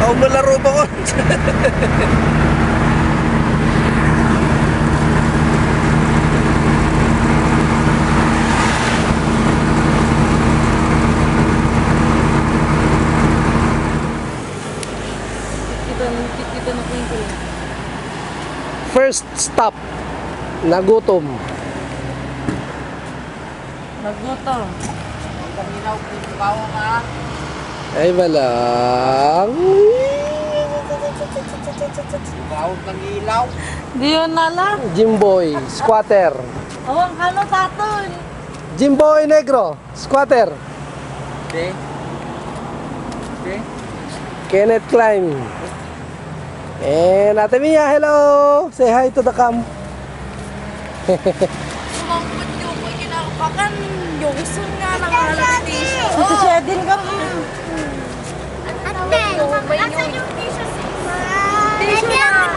ako malaro ba ko? Kita na ko. First stop, nagutom. Nagutom. Kaminaw ko bawo ka. Ay balang. Bawo ng ilaw. Di yun na lang. Jimboy, squatter. Awang kano taton. Jimboy Negro, squatter. De. De. Kenneth Klein. And Ate Mia, hello! Say hi to the cam. Sumangkot yung ko kinakapakan. Yung isun nga ng alas tisyo. Ito siya din ka. Ate, asan yung tisyo? Tisyo na.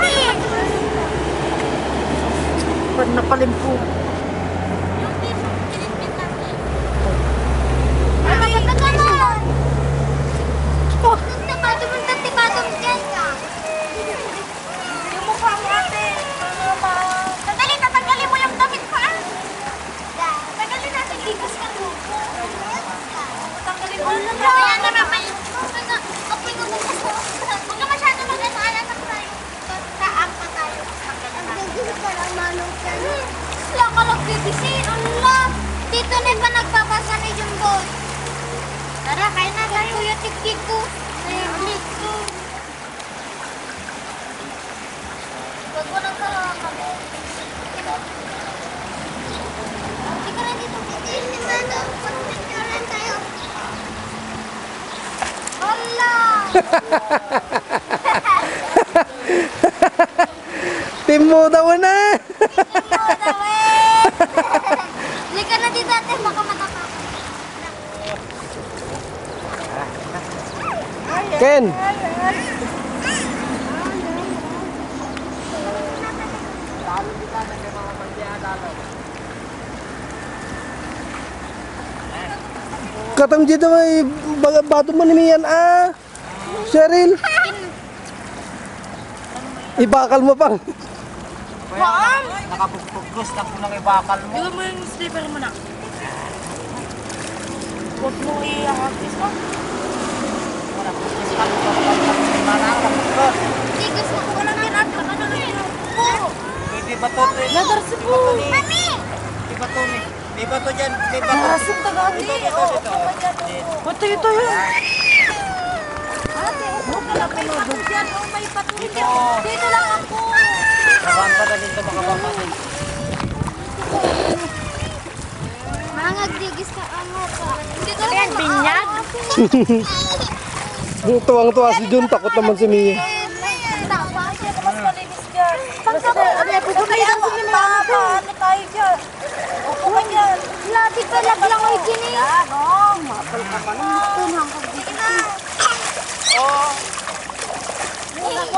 Pag napalimpo. Yung tisyo, kinitpit natin. Ay, naman! Nagtipatong dyan ka. Yung mukha mo ate. Sandali, tatanggalin mo yung damit pa. Tatanggalin natin, ligas ka mo. Tanggalin mo. Kaya naman may... Apoy ko muna. Huwag ka masyado mag-asalan sa tayo. Saan pa tayo? Ang gagawin ka lang, manong ka. Wala ka lang bibisin. Allah! Dito na ba nagpapasa ni Jumbo? Tara, kain na tayo. Kuya Tiktik ko. Tiktik ko. Huwag mo nang kalaman. Hindi ka na dito. Hindi ba ito? Pag-picturean tayo. Hala! Team mo daw na! Hindi ka na dito ate, baka matapang. Ken! Katang dito may bato mo ni Mian Cheryl! Ibakal mo pang! Ma'am! Nakapugpugos na ko lang ibakal mo. Bigyan mo yung slipper mo na. Huwag mo i-akakis mo. Nakapugpugos ka ko nakapugpugos. Hindi gusto ko lang yan. Baka na rin. Pwede ba to? Nadarsi po. Mami! Di ba to ni? Di ba to dyan? Di ba to? Narasim tagadi. Ito ito yun. Ate, huwag ka lang may pato dyan. Oh, may pato Dito. dyan. Dito lang ako. Kawan pa na dito makabangkasin. Mangagdigis ka amo ka. Hindi ko Ayan, binyag. Tuwang-tuwa si Jun, takot naman si Mia. Mas malinis dyan. Ano po ba kayo? Ano tayo dyan? Upo ka dyan. Labi ka lang ay gini. Ano? Mapal ka pa lang. Tunang pagdigis. Oh. Muna ko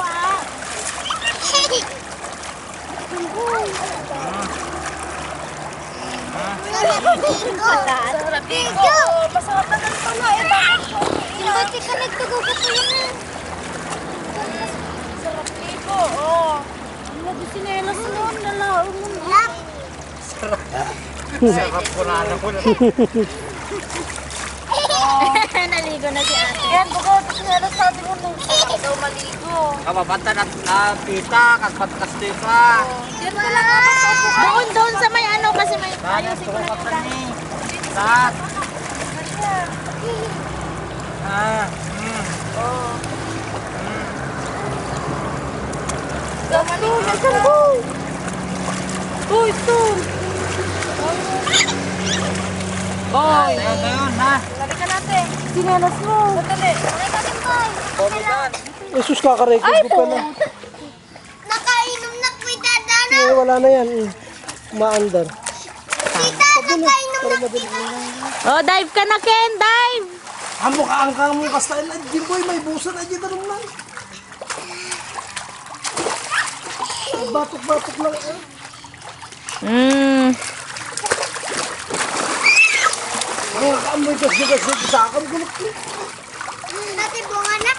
Sarap dito. Masarap na ng pala. Yung ba't ka nagtugo ka pa yun? Sarap dito. Oh. Ano di sinelas mo? Nalao mo na. Sarap ko na alam ko na. Naligo na si ate. Yan, bukod. Sinelas sabi mo nung sarap daw maligo. Kababata na pita, kagpatkas dito. Yan ka lang ako. Doon sa may ano kasi may Kaya ko ka ni. Sat. Gato, nasan ko? Uy, ito. Boy. Tayo na. Lagi ka natin. Sinelas mo. Sandali. Ay, natin boy. Bumisan. Jesus, kakarecord ko pala. Nakainom na kita, Dana. Eh, wala na yan. Maandar. Tita, nakainom na kita. Oh, dive ka na, Ken. Dive. Amo ka ang kang mong kastyle at Jimboy, may busa na dito rin lang. Batok-batok lang eh. Mga kaamoy kasi sa akin gulok. Dati bunga na.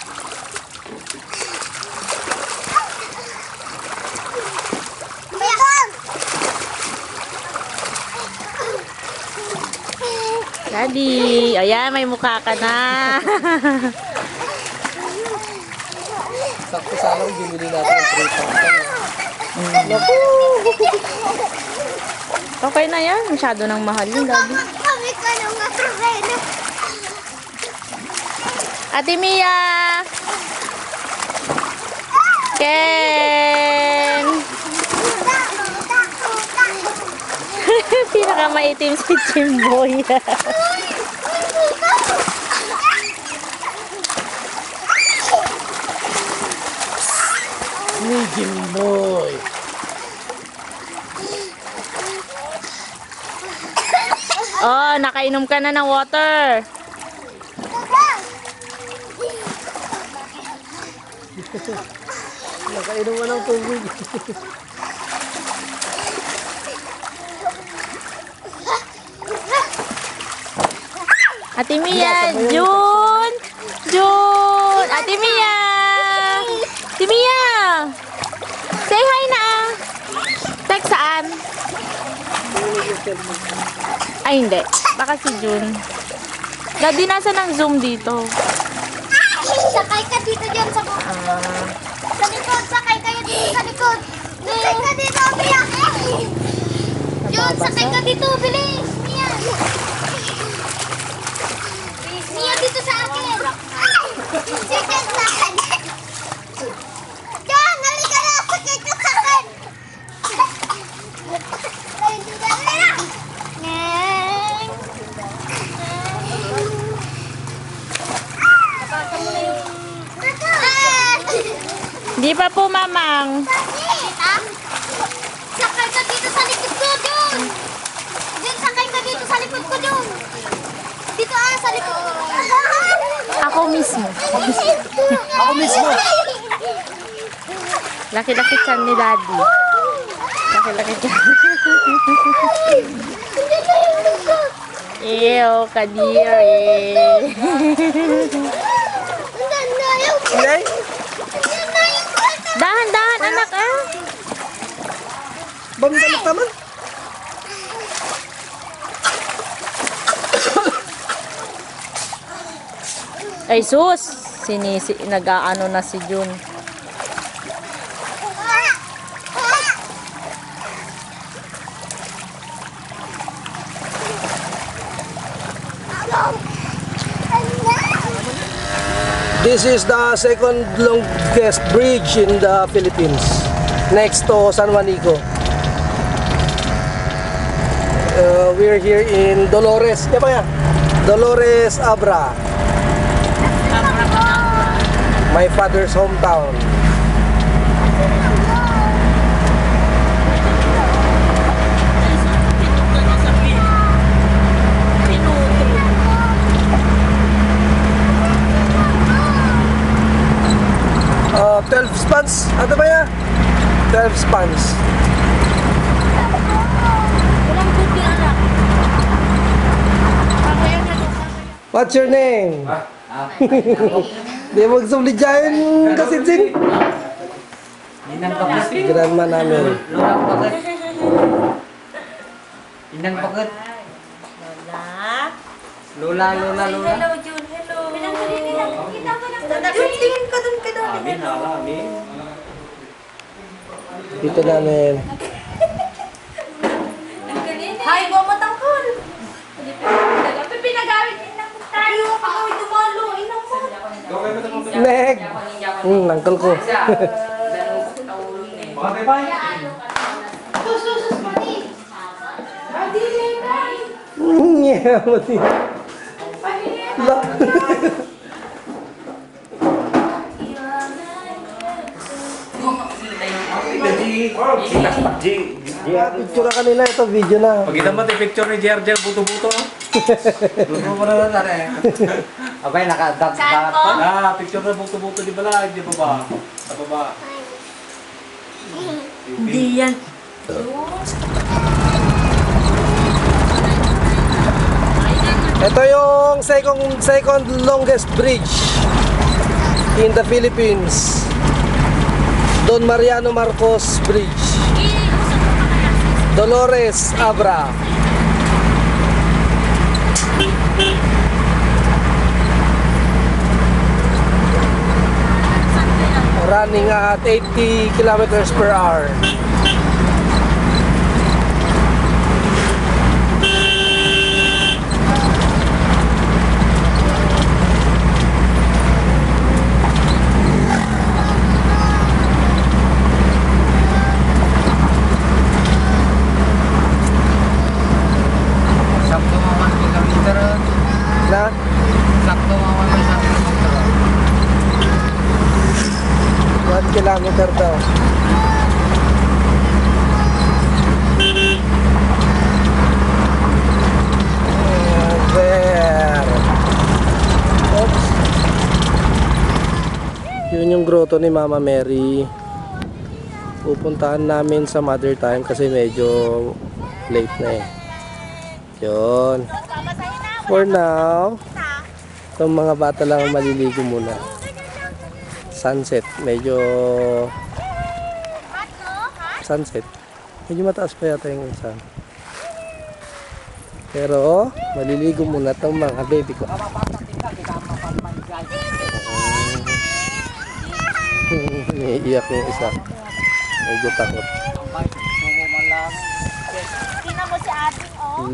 Daddy. Ayan, may mukha ka na. Sakto sana kung binili natin yung 3,000. Naku! Okay na yan. Masyado nang mahal yun, Daddy. Kami ka nung makarena. Ate Mia! Ken! Pinakamaitim si Jimboy. Ni Jimboy. Oh, nakainom ka na ng water. Nakainom ka ng tubig. Ate Mia, June! June! Ate Mia! Ate Mia! Say hi na! Text saan? Ay, hindi. Baka si June. Daddy, nasa ng Zoom dito? Sakay ka dito dyan sa sa likod. Sakay kayo dito sa likod. Sakay ka dito, Mia. Yun, sakay ka dito. Bilis, Mia. Mia, dito sa akin. Sige, sa akin. Diyan, halika na. Sakay ka sa akin. Neng. Di pa po, Mamang. Sakay ka dito sa likod ko, Jun. Jun, sakay ka dito sa likod ko, Jun. Dito sa likod. Ako mismo. Ako mismo. Laki-laki chan ni Daddy. Laki-laki chan. Ew, kadiri. Yay! Dahan-dahan, anak, ah. Bambalak naman. Ay, sus. Nag-aano na si June. This is the second longest bridge in the Philippines, next to San Juanico. We're here in Dolores. Yan pa yan. Dolores Abra. My father's hometown. Uh, 12 spans. Ano ba yan? 12 spans. What's your name? Di magsumli dyan kasi Jin. Inang pagat. Grandma namin. Lulang pagat. Inang pagat. Lola. Hello, June. Hello. Tingin ka dun ka dun. Amin, amin. Dito namin. Hi, bumatangkol. Pinagamit din ng tayo. Pag-uwi dumalo. Inang mo. Meg! Nangkal ko. Yeah, mati. La. Picture kanila ito, video na. Pagkita mo, picture ni Jer, buto-buto. Buto mo na lang, eh. Abay, naka-dagat pa. Ah, picture na buto-buto, di ba lang? Di ba ba? Sa baba. Hindi yan. Ito yung second longest bridge in the Philippines. Don Mariano Marcos Bridge. Dolores Abra. Running at 80 kilometers per hour. Sakto mga 1 kilometer. Na? Sakto mga 1 kilometer. 1 kilometer daw. And there. Oops. Yun yung grotto ni Mama Mary. Pupuntahan namin some other time kasi medyo late na eh. Yun. For now, itong mga bata lang ang maliligo muna. Sunset, medyo sunset. Medyo mataas pa yata yung sun. Pero maliligo muna itong mga baby ko. Naiiyak yung isa. Medyo takot. Tingnan mo si ating, oh.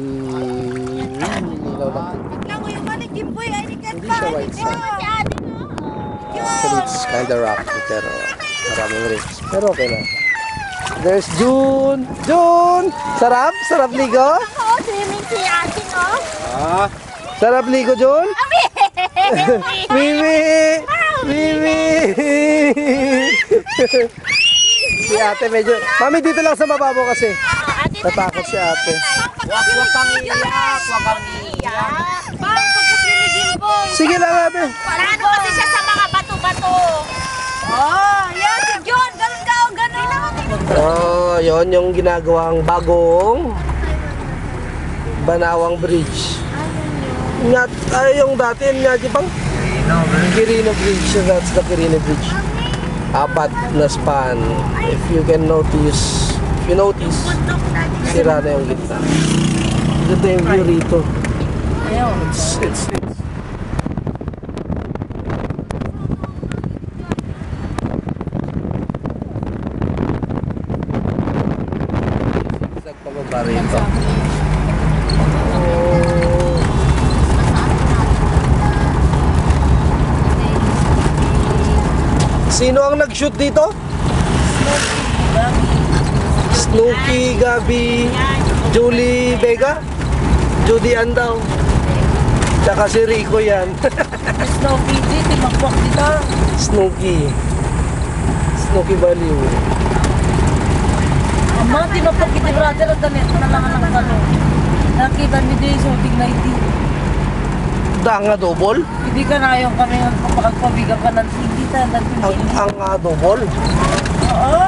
Ilaw lang. Tingnan mo yung maligim boy. Ay, di ka Hindi pa. siya white sand. Si ating, oh. Actually, it's kinda rocky pero maraming risks. Pero okay na. There's June! June! Sarap? Sarap ligo? Oo, swimming si ating, oh. Sarap ligo, June? Mimi! Mimi! Si ate medyo... Mami, dito lang sa mababaw kasi. Natakot si ate. Wag kang iiyak, wag kang iiyak. Bang, pagkasiligin boy. Sige lang ate. Parano kasi siya sa mga bato-bato. Oh, yan si John. Ganun ka, oh, ganun. Oh, yon yung ginagawang bagong Banawang Bridge. Yung dati, di bang? Quirino Bridge. That's the Quirino Bridge. Apat na span. If you notice, sira na yung gitna. Ganda yung view rito. It's pababa rito. Sino ang nag-shoot dito? Snooki, Gabi, Julie Vega, Judy Andaw. Tsaka si Rico yan. Snowfy, timakwak dito. Snooki. Snooki Baliw. Ama, timakwak kita brother at damit na lang ang kalo. Nakita mi din so tingnan hindi. Danga double? Hindi ka na yung kami magpapagpabigan ka ng hindi ta Ang double? Oo.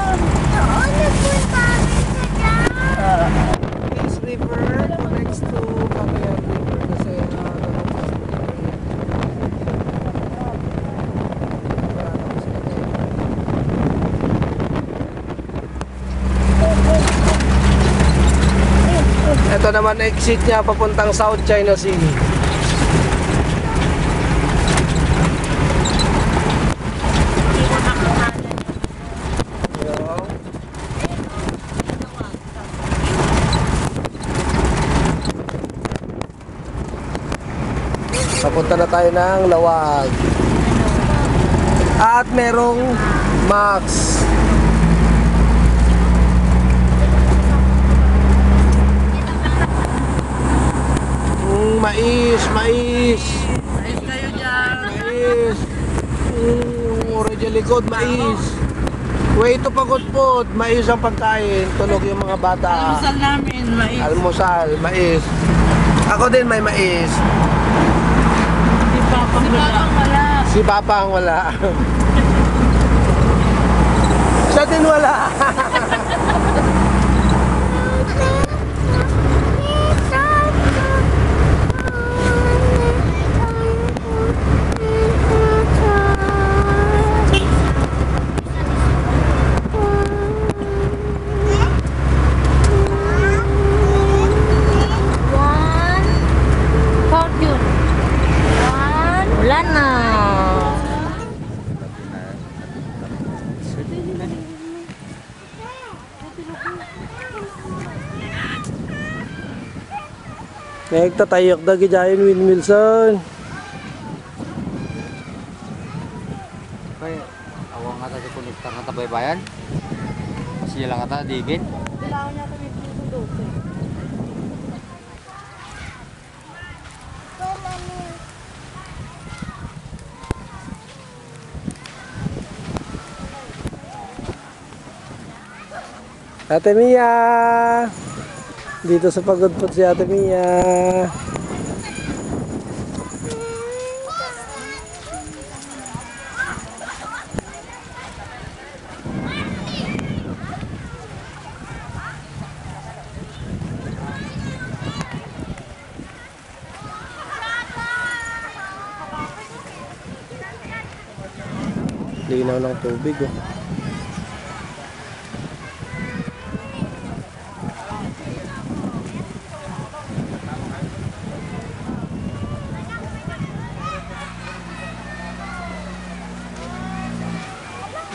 This river connects to Cagayan River kasi ito naman exit niya papuntang South China Sea. Papunta na tayo ng Lawag. At merong Max. Mais. Ayos kayo dyan. Mais. Orange yung likod, mais. Way to pagod-pod, mais ang pagkain. Tunog yung mga bata. Almusal namin, mais. Almusal, mais. Ako din may mais. Si Papang wala. Si Papa ang wala. Siya din wala. Fortune. Nagtatayok na gidayon windmillson. Okay, awang nga sa konektor na tabay bayan. Siya lang ata digin. Kailangan niya kami dito. Ate Mia! Dito sa pagudpot si Ate Mia. Linaw ng tubig oh.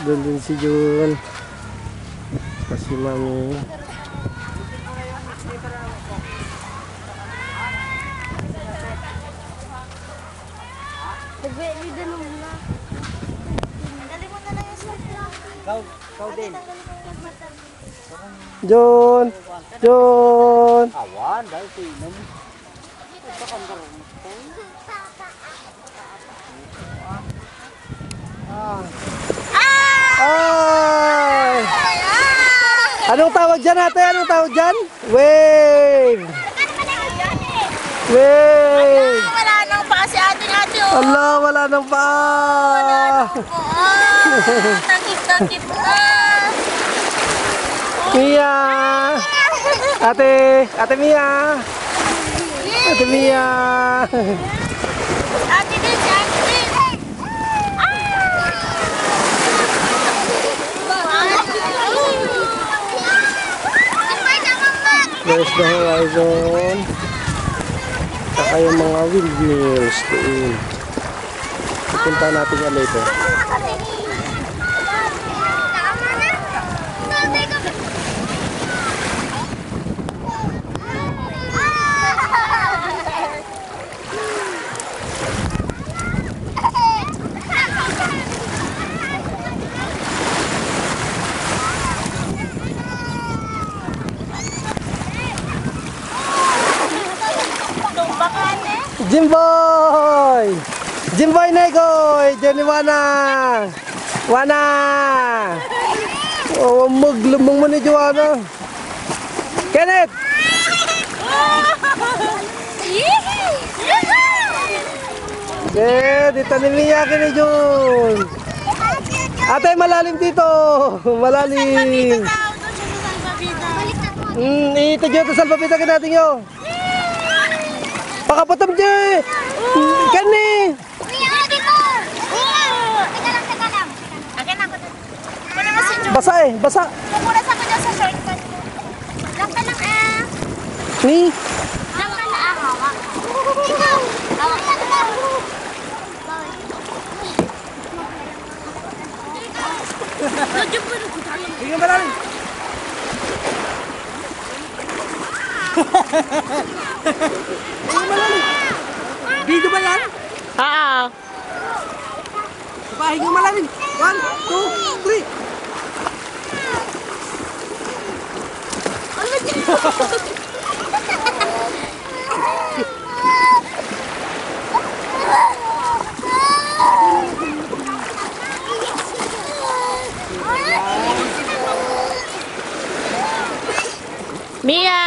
Doon din si Jun. Kasi mami. Jun! Jun! Awan, dahil tinom. Ay! Anong tawag dyan ate? Anong tawag dyan? Wave! Wave! Wala nang pa si ate oh. Allah, wala nang pa! Takip-takip na. Mia! Ate! Ate Mia! Ate Mia! Ate din, ate din. There's the horizon. Saka yung mga windmills doon. Punta natin yan later. Jimboy! Jimboy Negoy! Jenny Wana! Wana! Oh, maglumong mo ni Joanna. Kenneth! Okay, dito ni Mia ni Jun. Ate, malalim dito. Malalim. Ito dyan sa salpapita ka natin yun. Pakapatam dyan. Kani. Basa eh, basa. Kumulas ako dyan sa shortcut. Lang ka lang Ni. Lang ka lang hawak. Ikaw. Hawak ka lang. Tingnan malalim. Video ba yan? Oo. Pahinga malalim. 1, 2, 3. Mia!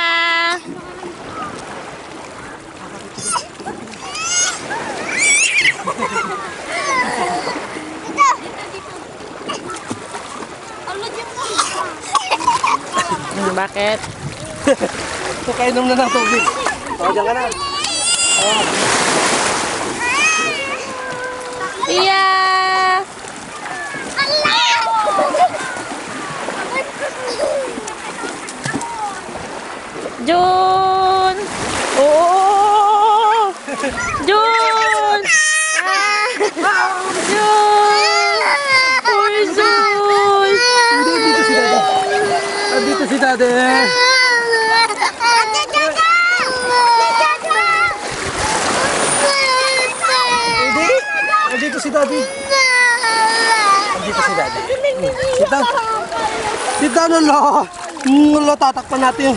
Bakit? Kainom na ng tubig. O, dyan ka na. Mia! Jun! Oo! Jun! Jun! Uy, Jun! Dito si Dade. Andito si Daddy. Andito si Daddy. Sit down. Sit down, Lolo. Lolo, tatakpan natin.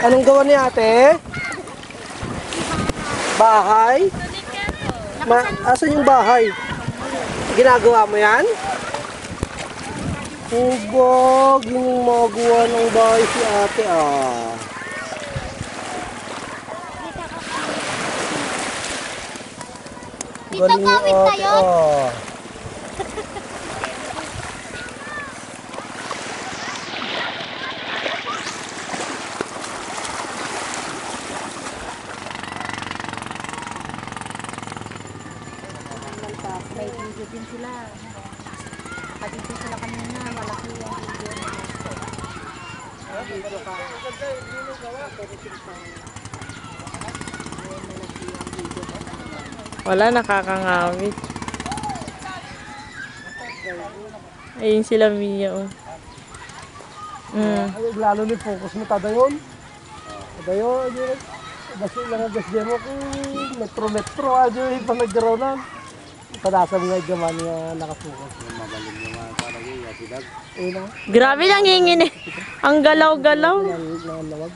Anong gawa ni ate? Bahay? Asan yung bahay? Ginagawa mo yan? Hubog, yung magawa ng bahay si ate ah. Dito Galing ni kawit ate tayo. ah. May video din sila. Nakadito sila kanina. Malaki yung video. Wala, nakakangawit. Ayun sila Mia, oh. Ay, lalo ni focus mo tadayon. Tadayon, yun. Basta lang ang gasya mo kung metro-metro ajo yung panaggaraw na. Padasam nga gaman nga nakafocus. Mabalig naman talaga yung sidag. Ayun na, Grabe lang hingin eh. Ang galaw-galaw. nangalawag.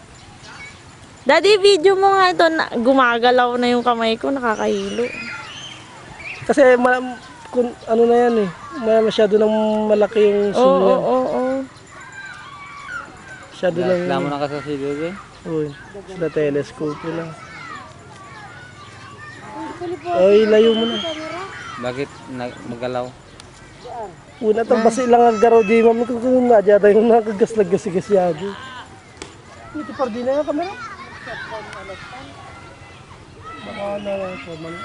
Daddy, video mo nga ito. Gumagalaw na yung kamay ko. Nakakahilo. Kasi kung ano na yan eh. Masyado nang malaki yung Oo, zoom oo, yan. oo. Masyado nang... Wala mo na kasasilog eh. Uy, sa telescope lang. Ay, layo mo na. Bakit magalaw? Una to, basi lang ang garaw di mami kung nga dyan yung nakagas-lagas-gas yagi. Ito pa din na yung kamera. Baka na lang po man.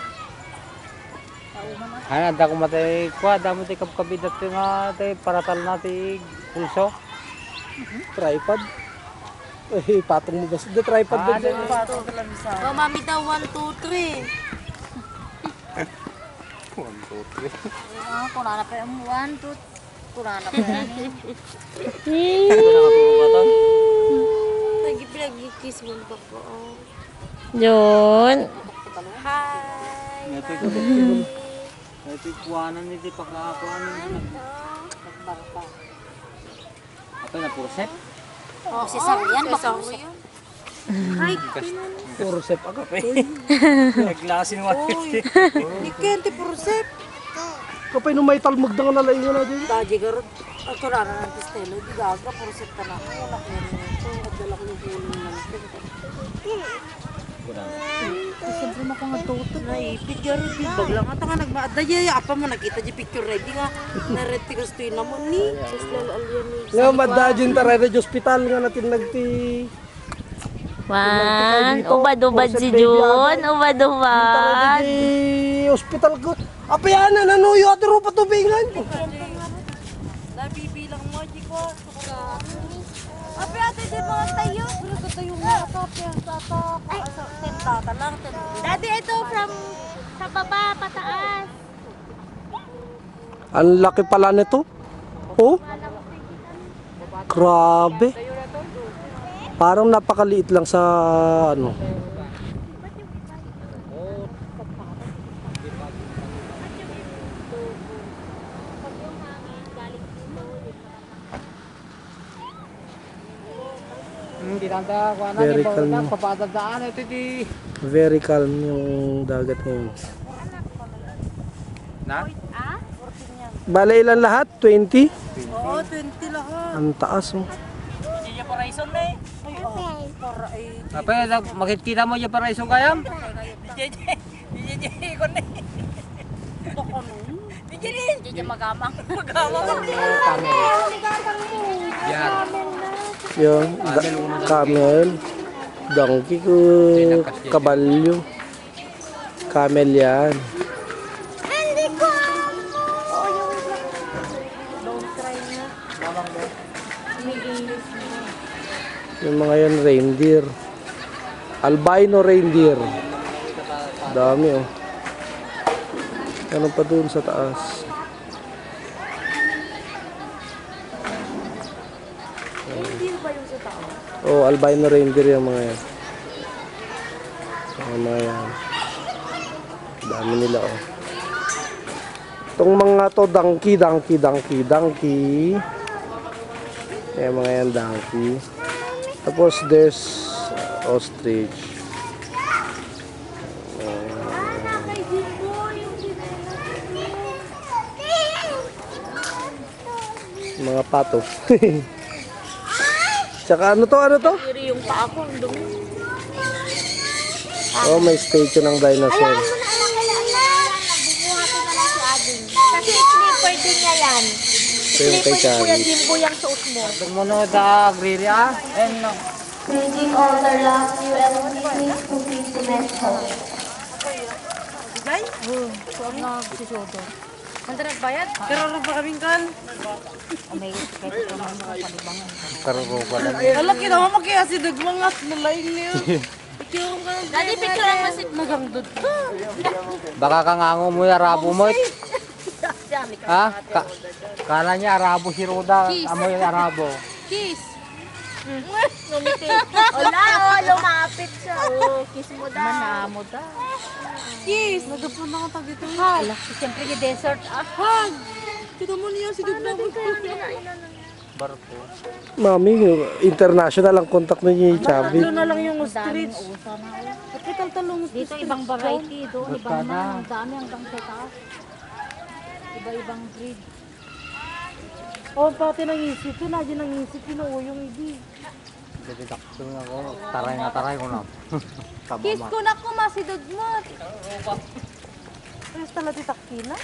Ano, anda ko matay kwa, damo tayo kabkabid at nga tayo paratal natin pulso. Tripod. Eh, patong mo ba? The tripod ba dyan? Oh, mami daw, 1, 2, 3. 1, 2, 3. Ah, kunana pa yung 1, 2, kunana pa yan. Nakaturo ka to? Pinag-kiss mo pa po. Yun. Hi! Ito yung kuwanan nito, pagkakakuanan nito. Ito na puro set. Oh, si Sam yan, baka mo yan. Puro sep agad. Naglasin mo. Ni Kente, puro sep. Kapay nung may talmag na nga nalaing nga na dyan. Daji garot. Ang kunana ng pistelo, di gaga, puro sep ka na. Wala ko yan ito. Nagdala ko yung pulo ng siyempre mo kung natuto. Naipit garot. Baglang ata nga nagmaadaya. Apa mo nakita di picture ready nga. Narete gusto yun naman ni. Sislal alyan ni. Nga madajin taray na hospital nga natin nagti... Wan. Ubad-ubad si Jun. Ubad-ubad. Taray di hospital ko. Apa yan na nanuyo at rupa tubingan. Nabibilang mo, di ko. Ape, ate, di ba tayo? Pero tayo nga, kape, tatak. Ay, tentata lang. Daddy, ito sa baba, pataas. Ang laki pala nito. Oh. Grabe. Parang napakaliit lang sa ano. Hindi tanda kuwanan. Very calm. Papadadaan ito di. Very calm yung dagat ngayon. Na? Bale ilan lahat? 20? Oo, 20 lahat. Ang taas oh. Apa ya makikita mo yung para isong kayam? Hindi magamang. Yan. Yung camel, donkey ko, kabalyo. Camel yan. Yung mga yan reindeer. Albino reindeer. Dami oh. Ano pa doon sa taas? Oh, albino reindeer yung mga yan. Yung mga yan. Dami nila oh. Itong mga to donkey. Ayan mga yan donkey. Tapos there's ostrich. Mga pato. Tsaka ano to? Kiri yung paa ko, ang dumi. Oh, may statue ng dinosaur. Kasi slipper din niya yan. Ito yung kay Charlie. Jimbo yung suot mo. Tumuno sa agriri ah. And no. Bringing all the love you and please to be dimensional. Ay? Suot na si Soto. Kanta nagbayad? Pero rin pa kaming kan. Karugo pala. Alam kita mo kaya si Dagmangat nalaing niya. Dati picture ang masit. Nagangdod ka. Baka kangango mo yung arabo mo. Ha? Kala niya arabo si Roda. Amoy yung arabo. Kiss. Wala, lumapit siya. Oh, kiss mo daw. Manamo daw. Kiss. Nagapon na ka tagito. Ala, siyempre yung desert. Hug. Kita mo niya si Dagmangat. Barko. Mami, international ang contact ni Chubby. Tatlo na lang yung ostrich. Ba't may taltalong ostrich? Dito ibang variety, doon ibang na, ang dami hanggang sa taas. Iba-ibang breed. Oh, pati nangisip ko. Lagi nangisip ko yung hindi. Jadi takto na ako. Taray ko na. Kiss ko na kumasidod mo. Ayos tala titakina.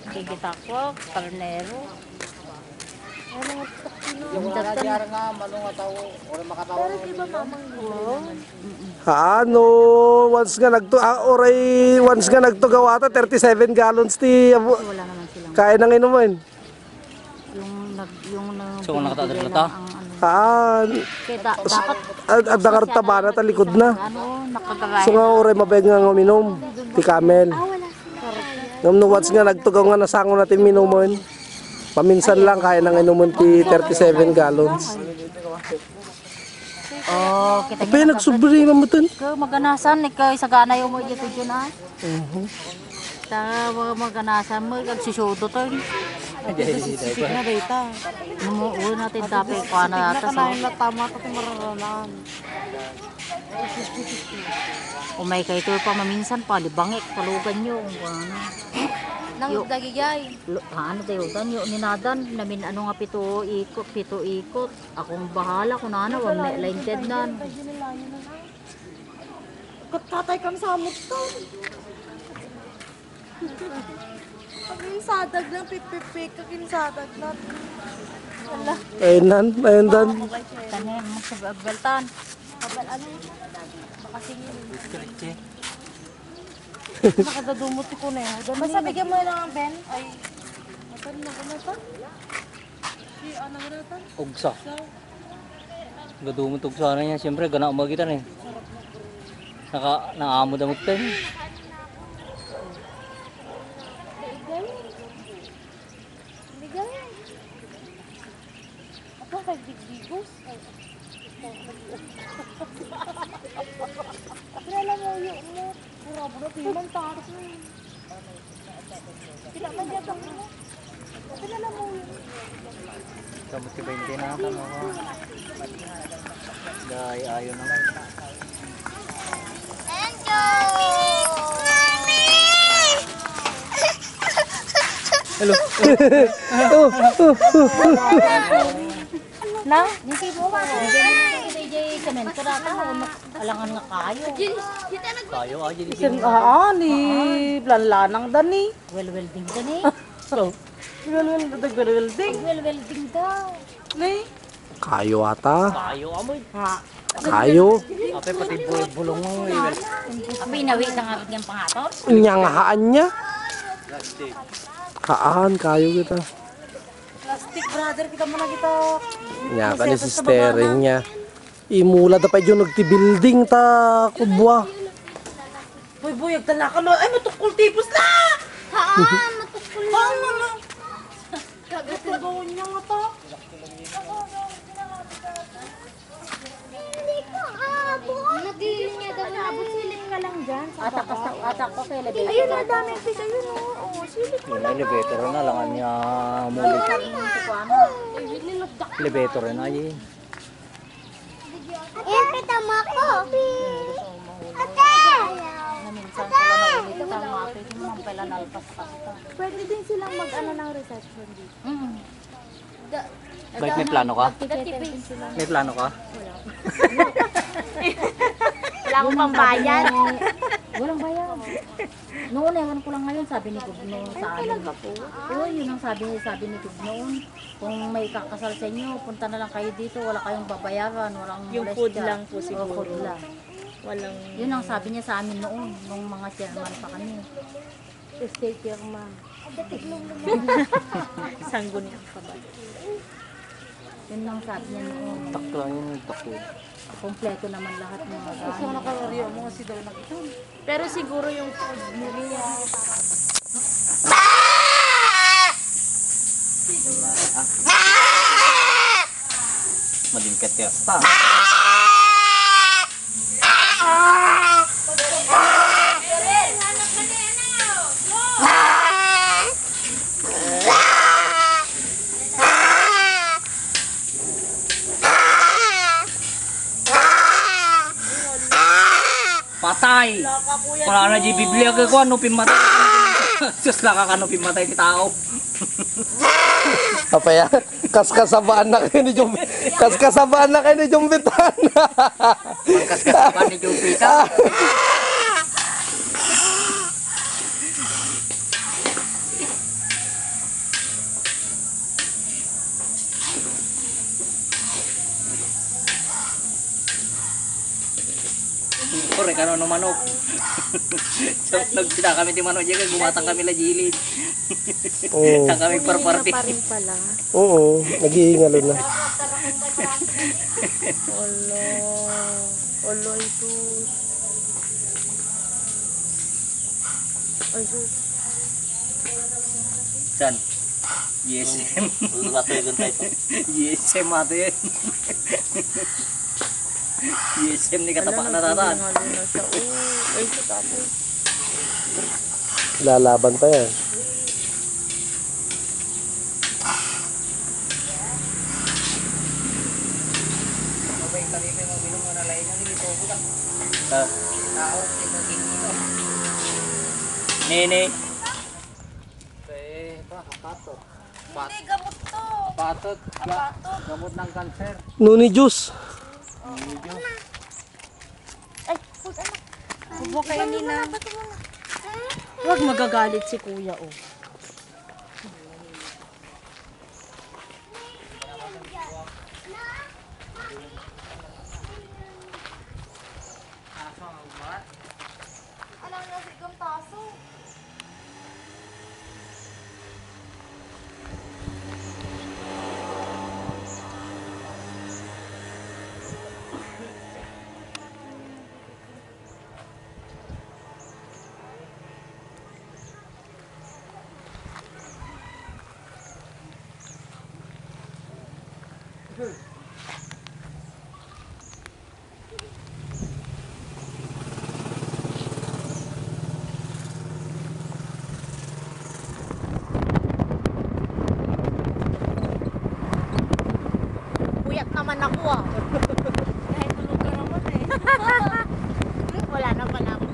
Gigitakwa, karnero. Yung wala diyar nga, malong ataw. Wala makatawa. Ano, once nga nagtugaw ata 37 gallons ti Wala naman silang. kaya nang inumin. Yung So, kung nakatagal na to? Kaya dapat, At nakartaba na talikod na. nakagagaya. So nga oray mabeg nga uminom ti camel. Ngam no once nga nagtugaw nga nasango natin minumon. Paminsan lang kaya nang inumin ti 37 gallons. Oh, kita Abay, nagsubri mamutin. Ikaw maganasan, ikaw isagana yung mo dito dyan ah. Sa mga maganasan mo, kagsisodo to. Sisig na data. Umuwi natin dapat kuha na ata sa... Nakanain na tama ito mararalan. Umay kayo ito pa maminsan pa, libangik, talugan nyo. Nang dagigay. Ano tayo, danyo, ninadan, namin ano nga pito ikot. Akong bahala kung ano, wag may line nan. Katay kami sa amot to. Kakinsadag lang, pipipik, kakinsadag lang. Wala. Ayun dan. Tanin mo sa baltan. Nakadadumot ko na yan. Basta bigyan mo lang ang Ben. Ay, matan na ko na ta? Si, ano na ta? Ugsa. Gadumot ugsa na niya. Siyempre, gana umagitan eh. Naamod ang magtan. Bigay. Ako kay Bigbigos. Kilala mo yung mo. Grabe na, piman takas na. Tidak magyabang mo. Kilala mo yung. Kamot si 20 na ata mo. Dahil ayaw naman. Hello. Na? Nisi mo ba? DJ semento na ta, alangan nga kayo. Tayo aja di Isin, ni planlanang dani. Well-welding ka ni. So, well-welding. Well-welding daw. Nay, Kayo ata. tayo amoy. Kayo. Ape pati bulong mo. Abi nawi sa nga ng pangaton. Nyangahaan niya. Haan, kayo kita. plastic brother, kita mo na kita. Nya ka ni si steering niya. Imula da pa yung nagti-building ta kubwa. Boy, boy, agtala ka mo. Ay, matukul tipos na! Haan, matukul na. Haan na lang. Kagatin gawin niya nga to. Hindi ka abot. Nagilin niya daw na abot. Silip ka lang dyan. Atak ko kay elevator. Ayun, ang daming fish. Ayun, oo. Silip mo. Yung elevator na lang niya muli. Elevator na yun. Kita mo ako. Ate! Minsan sila na ulit ang mati. Yung pala nalpas-pas ka. Pwede din silang mag-ano ng reception dito. Like may plano ka? May plano ka? Wala akong pambayan. Walang bayan. Noon, ewan ko lang ngayon, sabi ni Gub noon sa amin. Oo, yun ang sabi ni Gub noon. Kung may kakasal sa inyo, punta na lang kayo dito, wala kayong babayaran, walang Yung molestia. food lang po Oo, siguro. food lang. Walang Yun ang sabi niya sa amin noon, nung mga chairman pa kami. Stay care, ma'am. sanggol ng kabal. Yun ang sabi niya noon. Takto lang yun, takto. Kompleto naman lahat ng mga Gusto ko nakalariyo mo kasi daw nag-itom. Pero siguro yung food nila. Madingkat ya. Pa. Patay! Wala na di Biblia ka ko, ano pimatay? Diyos nakakano pimatay ni tao. Apa ya? Kaskasabaan na kayo ni Jumbit. Kaskasabaan na kayo ni Jumbitan. Pagkaskasaban ni Jupiter. Kore ka no manok. So nagsida kami di manok diyan gumatang kami la jilid. Oo. Sa kami parparti. Pa rin pala. Oo, nag-iingalo na. Olo. Olo, isus. Ay, sus. San? YSM. YSM ate. YSM ni katapak na tatan. Naluna siya. Ay, sus, tapos. Lalaban pa yan. Nene. Hindi, gamot to. Patot. Gamot ng kanser. Nuni juice. Huwag kayo nila. Huwag magagalit si kuya, oh. Alam na sigang taso. Puyat naman ako, ah. Kahit tulog ka naman eh. Wala na pala ako.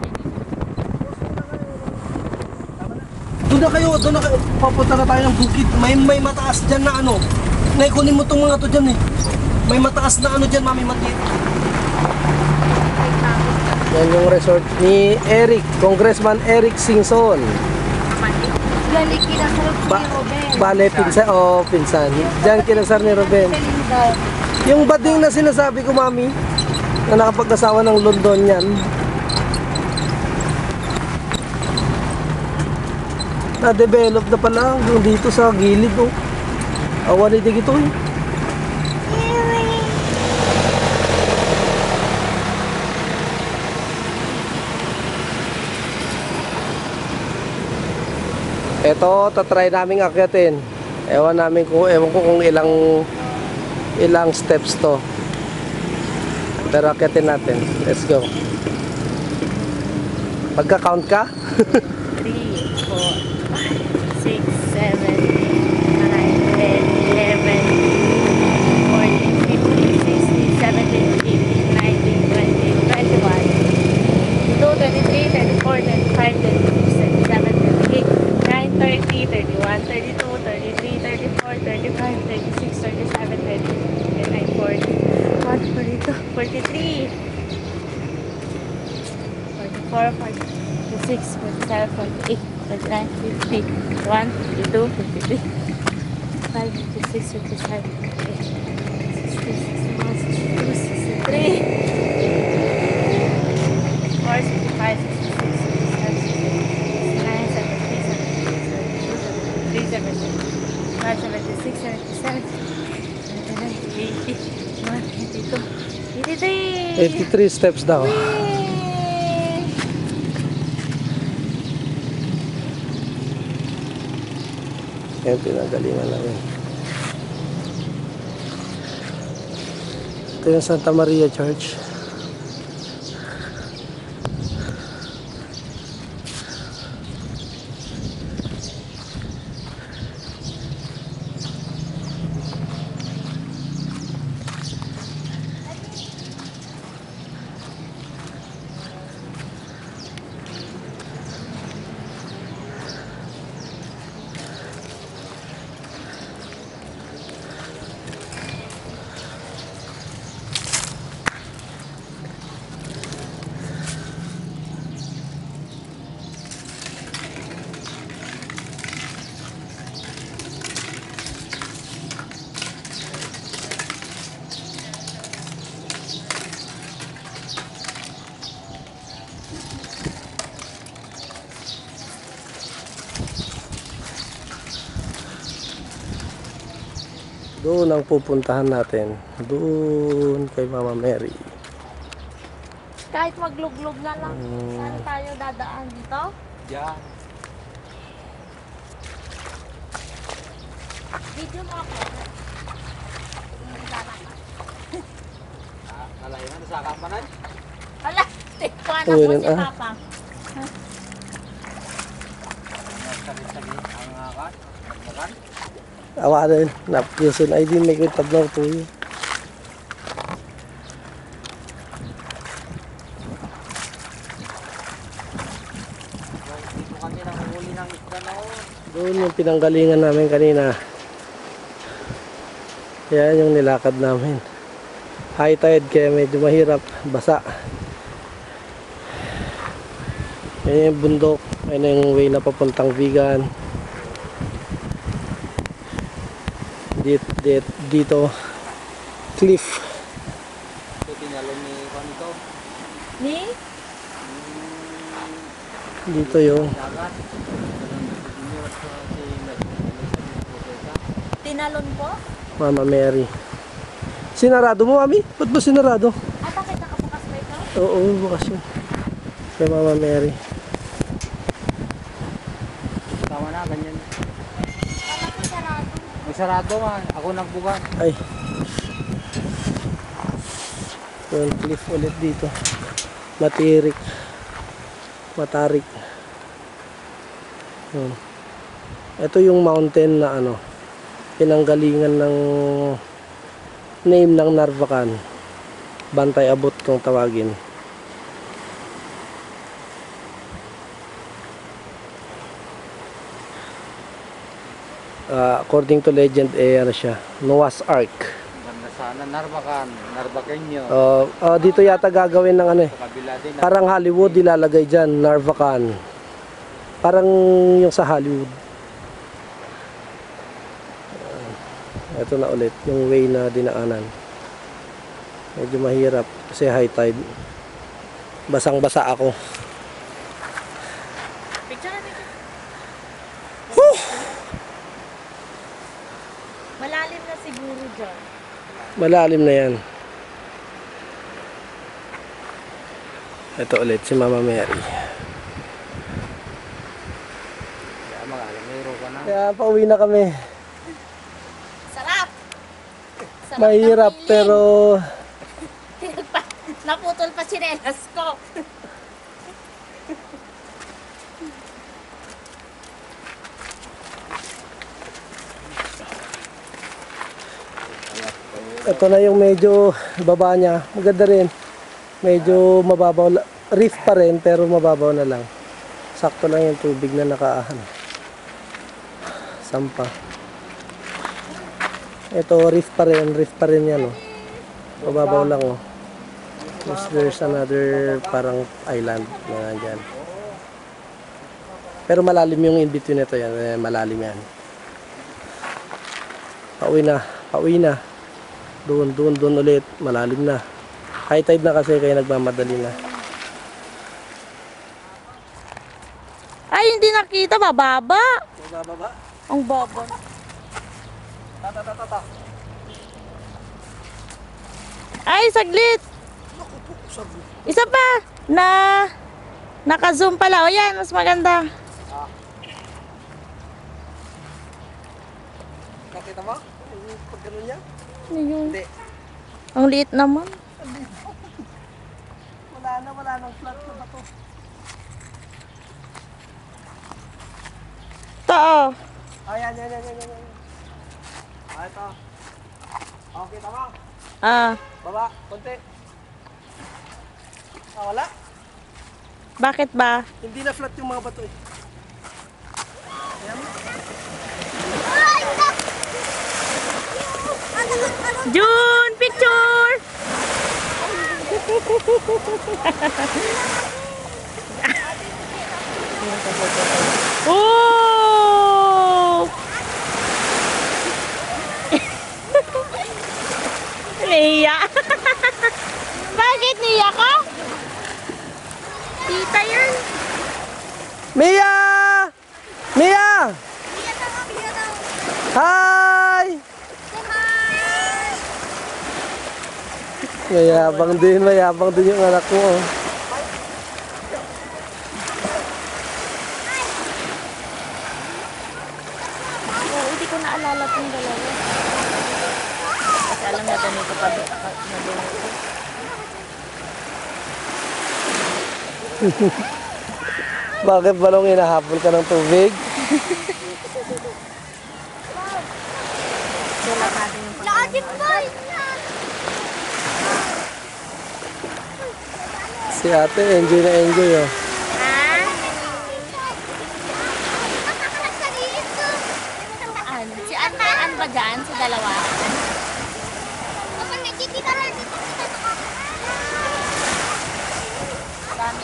Doon na kayo. Papunta na tayo ng bukid. May mataas dyan na ano. Naikunin mo itong mga to dyan eh. May mataas na ano dyan, Mami Mati. Yan yung resort ni Eric, Congressman Eric Singson. Galing kinasarap ni Ba Robel. Bale, pinsan. Pinsan. Diyan kinasar ni Ruben. Yung bading na sinasabi ko, Mami, na nakapag-asawa ng London yan. Na-develop na pala hanggang dito sa gilid, oh. Awan ni Digito, eh. Ito, tatry naming akyatin. Ewan ko kung ilang steps to. Pero akyatin natin. Let's go. Pagka-count ka? 3, 4, 5, 6, 7, 8, 9, 10, 11, 14, 15, 16, 17, 18, 19, 20, 21, 22, 23, 24, 25, 26, 27, 28, 9, 30, 31, 32, 33, 34, 35, 36, 37, 38, 39, 40, 41, 42, 43, 44, 46, 47, 48, 49, 50, 51, 52, 53, 55, 56, 57, 58, 60, 61, 62, 63, 64, 65, 66, 67, 69, 70, 71, 72, 73, 74, 75, 76, 77, 79, 80, 81, 82, 83. 83 steps daw. Yan, pinagalingan namin. Ito yung Santa Maria Church. Doon ang pupuntahan natin. Doon kay Mama Mary. Kahit magluglog na lang, saan tayo dadaan dito? Diyan. Video mo ako. Kalahin na sa kampanan. Hala, tikwan Uy, ako si ah. Papa. Saglit-saglit ang akat. Magmakan. Awa din. Napusin ay din may kitab na ito. Dito kami nanguhuli ng isda noon. Doon yung pinanggalingan namin kanina. Yan yung nilakad namin. High tide kaya medyo mahirap. Basa. Yan yung bundok. Yan yung way na papuntang Vigan. Dito cliff. Ito tinalon ni Panito. Ni? Dito yung Dagat. Tinalon po? Mama Mary. Sinarado mo, Mami? Ba't ba sinarado? Ah, bakit nakabukas ba ito? Oo, bukas yun. Kay Mama Mary. Tama na, ganyan. Kala ko sarado. May sarado man. Ako nagbukas. Ay. Yung cliff ulit dito. Matirik. Matarik. Ito yung mountain na ano, pinanggalingan ng name ng Narvacan. Bantay Abot kung tawagin. According to legend, ano siya, Noah's Ark. Ganda sana. Narbacan. Narbacanyo. Dito yata gagawin ng ano eh. Sa kabila din. Parang Hollywood ilalagay dyan, Narvacan. Parang yung sa Hollywood. Ito na ulit, yung way na dinaanan. Medyo mahirap kasi high tide. Basang-basa ako. Picture na picture. Whew! Malalim na siguro dyan. Malalim na yan. Ito ulit si Mama Mary. Kaya mag-alamero ka na. Kaya pauwi na kami. Sarap! Sarap Mahirap ng feeling. pero Naputol pa sinelas ko. Ito na yung medyo baba niya. Maganda rin. Medyo mababaw. Reef pa rin pero mababaw na lang. Sakto lang yung tubig na sampa. Ito reef pa rin yan, oh. Mababaw lang, oh. There's another parang island na nandyan. Pero malalim yung in between nito yan. Malalim yan. Pauwi na. Doon ulit. Malalim na. High tide na kasi kaya nagmamadali na. Ay, hindi nakita. Bababa. Bababa. Ang baba. Tata. Ay, saglit. Isa pa. Naka-zoom pala. O yan, mas maganda. Nakita mo? Pag ganun niya? Ano yun? Hindi. Ang liit naman. Wala nang flat na bato. Ito, oh. Yan. Ito. Okay, tama. Baba, konti. Wala. Bakit ba? Hindi na flat yung mga bato eh. Ayan. June, picture! Oh! Niya. Bakit niya ka? Tita yan. Mia! Hi! Mayabang din yung anak ko. Oh. Oo, hindi ko naalala itong dalawa. Kasi alam na ganito pa na Bakit balong hinahabol ka ng tubig? Si ate, enjoy na enjoy, oh. Si An ba dyan? Sa dalawa? Dami.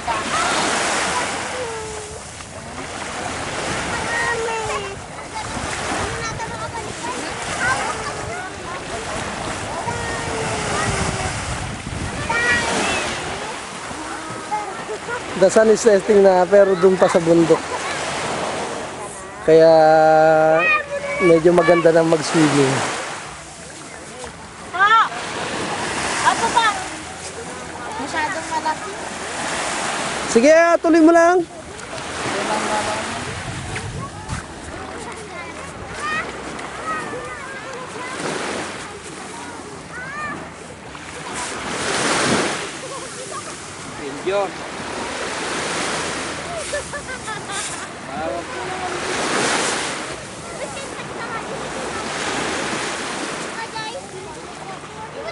The sun is setting na pero dun pa sa bundok. Kaya medyo maganda na mag-swimming. Ako pa. Masyadong malaki. Sige, tuloy mo lang. Diyos.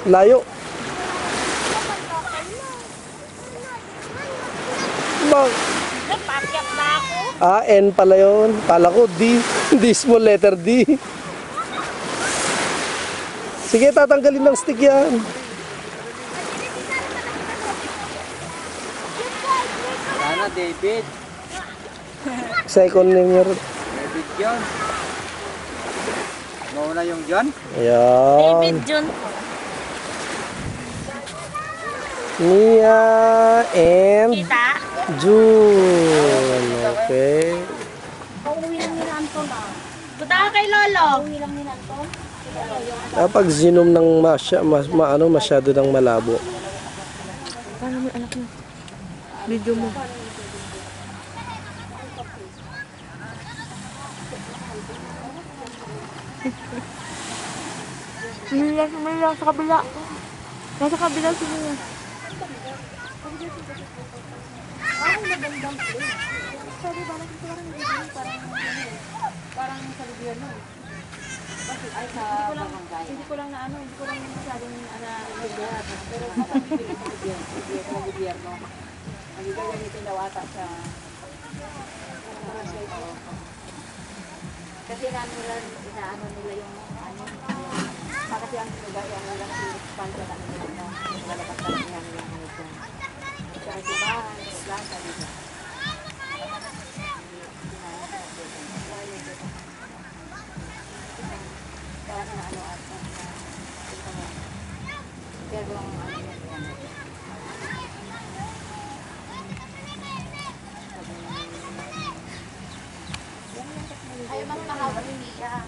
Layo. Bang. Napakyat na ako. N pala yun. Pala ko D. D small letter D. Sige, tatanggalin ng stick yan. Sana David. Second name niya rin. David John. Mauna yung John. Ayan. David June. Mia and Kita. June. Okay. Punta ka kay Lolo. Kapag zinom ng masyado ng malabo. Paano mo anak mo? Video mo. May sa kabila. Nasa kabila sila. Ay, sa barangay. Hindi ko lang masyadong lugar. Pero sa gobyerno. Ang gagamitin daw ata sa kasi inaano nila yung kasi ang lugar yung nilang expansion na nila na lalabas na nila yung kasi bahan, plaza, dito. Kaya na ano at pero ang ayaw magpahawak ni Mia.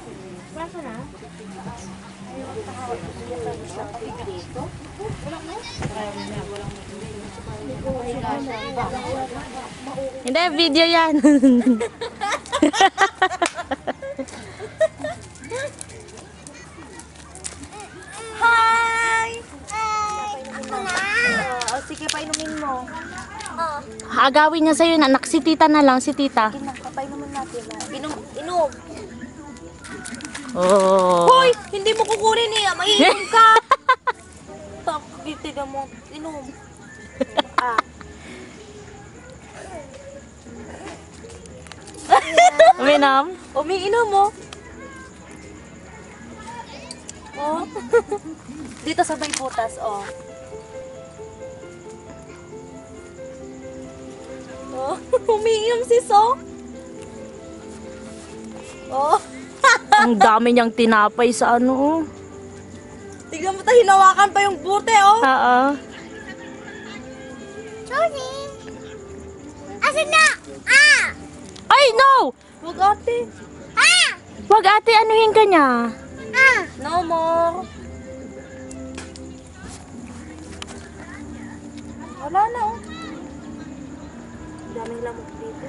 Basta na? Ayaw magpahawak ni Mia sa patigil dito. Walang mo? Hindi, video yan. Hi! Sige, painumin mo. Agawin niya sa'yo, anak. Si tita na lang, si tita. Papainumin natin. Inom. Oh. Hoy! Hindi mo kukunin eh. Maiinom ka. Tiga mo. Inom. Uminom? Umiinom mo. Oh. Dito sabay butas, oh. Oh, umiinom si So. Oh. Ang dami niyang tinapay sa ano. Oh. Tignan mo, hinawakan pa yung bute, oh. Oo. Johnny. Asan na? Ay, no! Wag ate. Wag ate, anuhin ka niya. No more. Wala na, oh. Daming lamok dito.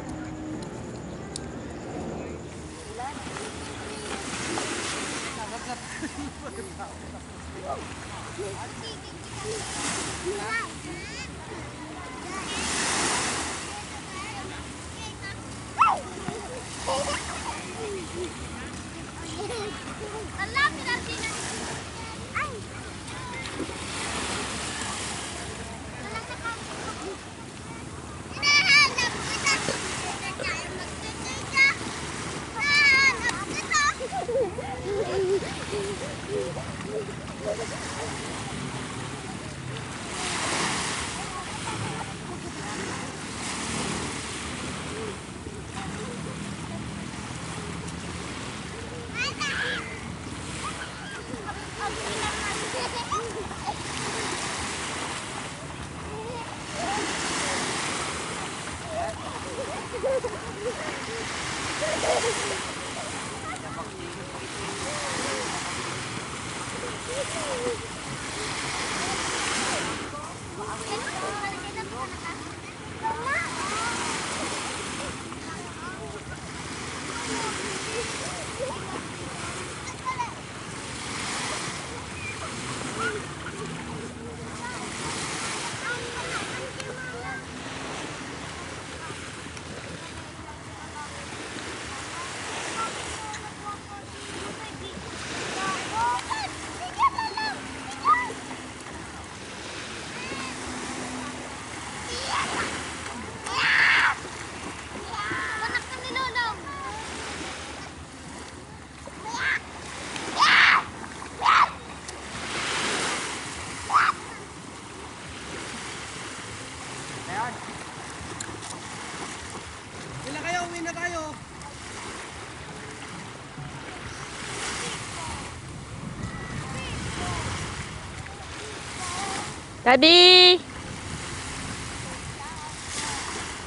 Daddy!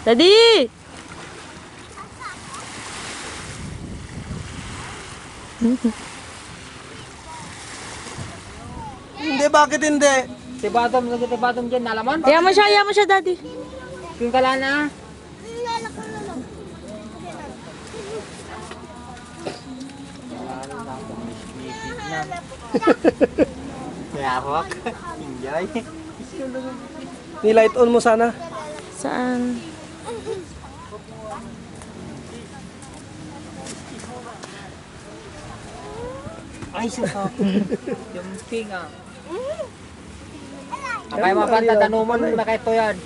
Daddy! Hindi, bakit hindi? Tibatom dyan, nalaman? Ayaw mo siya, Daddy. Yung kalana. Yarok. Enjoy. Nilight on mo sana. Saan? Ay, siya sa akin. Yung tinga. Abay mapantatanuman mo na kayo yan.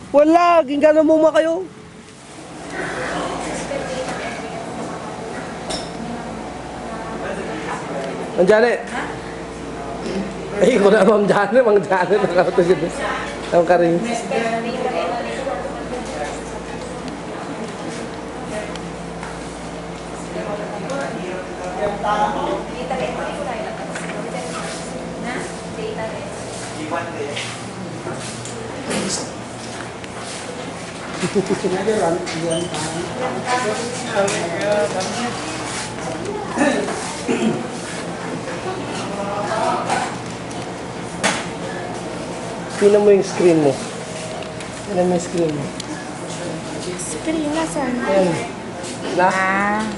Wala, ginggana mo ma kayo. Ang Janet. Ay, ko na Ma'am Janet, Ma'am Janet. Nakauto siya doon. Ang karing. Tingnan mo yung screen mo. Tingnan mo yung screen mo. Screen na saan? Ayan. Na?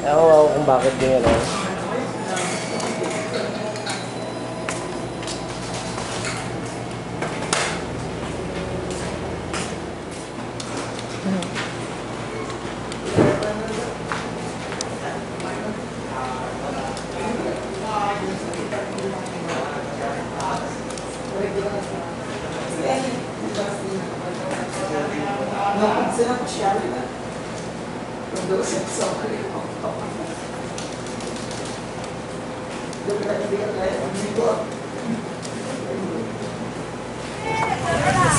Ewan ko kung bakit din yan. Oh.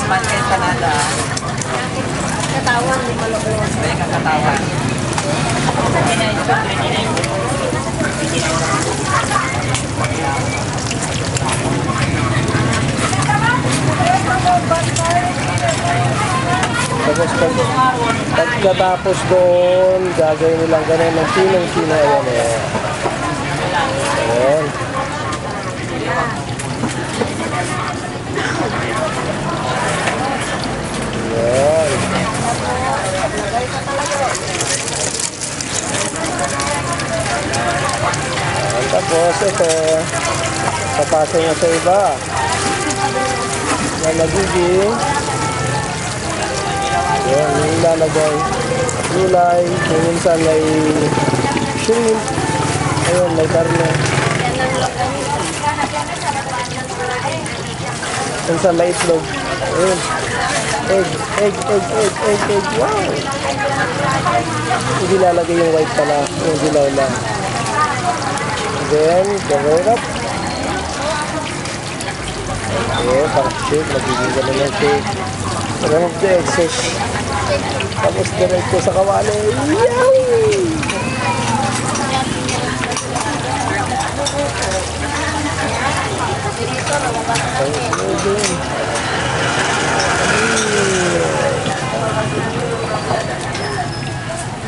Smart kayo Canada. Katawan, di malukos. May kakatawan. Tapos pagkatapos doon, gagawin nilang ganun ng sinong-sino. Ayan eh. Ayan. Ayan. Ayan, tapos ito, papasok na sa iba. Na nagiging yan, yung ilalagay gulay, yung minsan may shrimp, ayun, may karne. Minsan may itlog. Ayun. Egg, wow! Hindi lalagay yung white pala, yung dilaw lang. Then, cover it up. Okay, parang shake, magiging gano'n ng shake. Remove the excess. Tapos diretso sa kawali. Yow!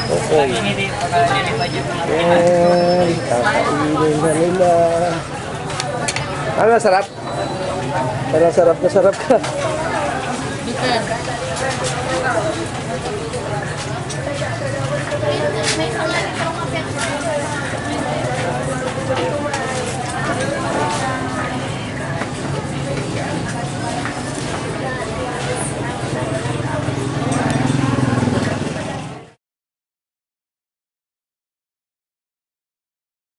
Okay. Ayan. Kakainin na nila. Ano, sarap? Parang sarap na sarap ka. Bitter.